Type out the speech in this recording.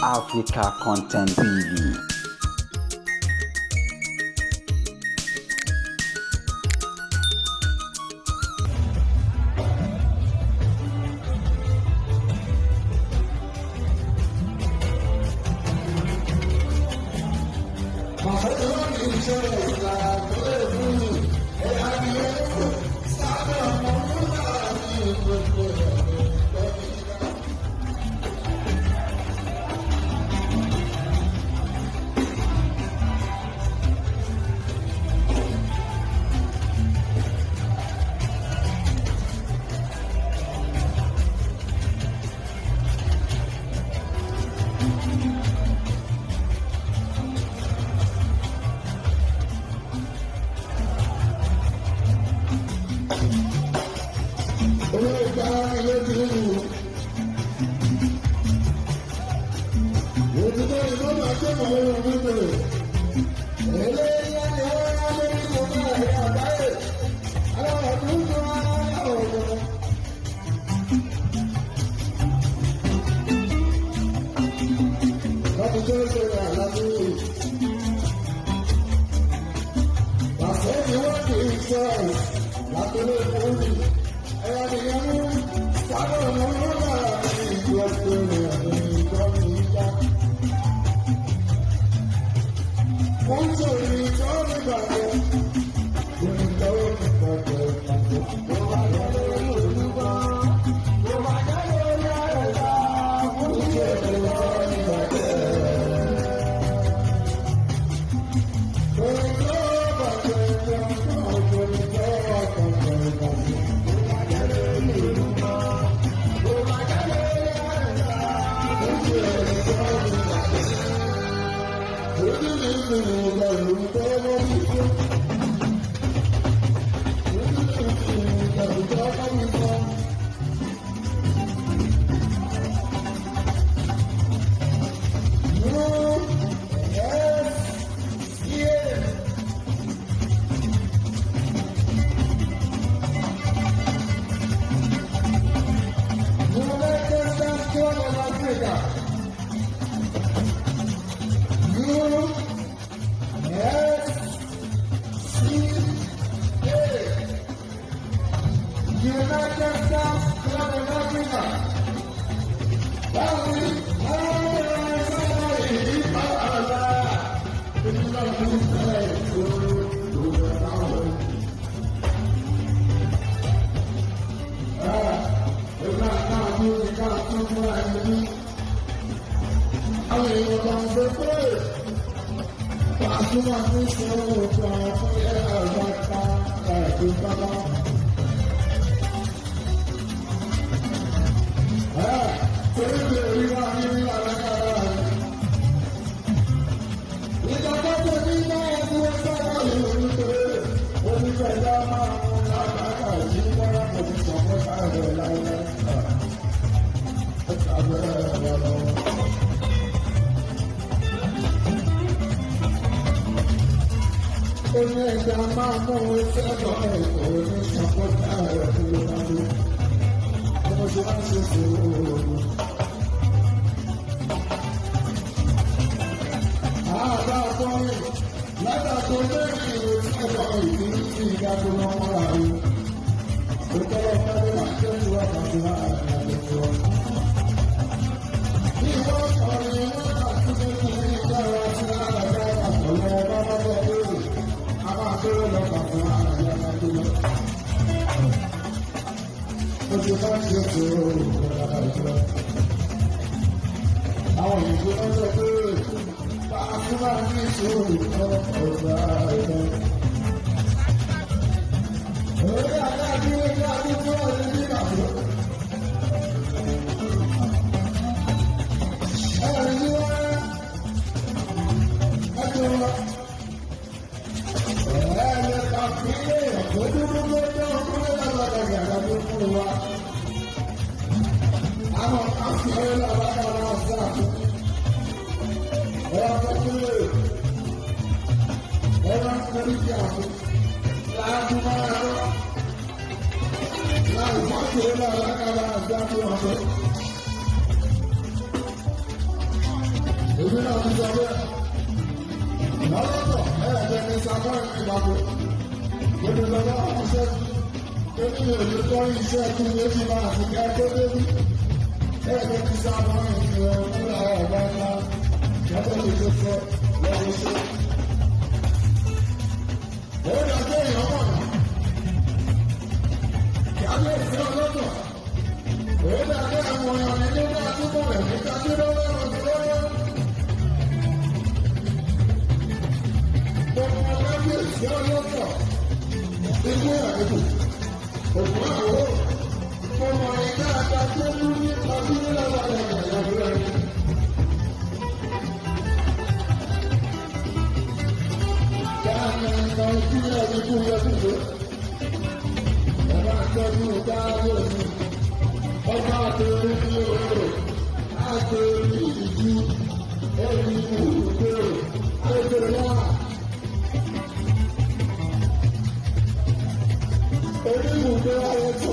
Africa Content TV. àwọn ìgbàgbọ́. Gbogbo lọ́wọ́ àṣẹ tó ní òye kọ́ iṣẹ́ kí ló ti máa fi ká tó débi. Ẹgbẹ́ ti sábà ń fi ọ̀rọ̀ ọ̀gá ńlá yàtọ̀ tó tó sọ lọ́wọ́ iṣẹ́. Ó dàgbé ìyọ́mọ̀ náà. Ìyáwó ìfẹ́ ọlọ́dọ̀. Ó dàgbé àwọn èèyàn ní nígbà àdúgbò rẹ̀ níta tí ó lọ́wọ́ ọ̀dọ́ lọ́wọ́. Gbogbo ọlọ́dún ìfẹ́ ọlọ́dọ̀. Inú àdúgbò. Òkú àwọ̀. Mo mọ̀ ìgbà àgbàdo ní ọdún lọ́wọ́ ìyàwó rẹ̀. Dáàmì ẹ̀ka ojú ẹ̀rí kú yẹtùdó. Ẹ̀rọ àtọ́jú dáàbò mi. Ọba àtẹ̀wé ní òwúrò. Àtẹ̀wé ìdí. Ẹ̀rí ìwúrò. Àtẹ̀wé wá. Onímùgbé ayé tó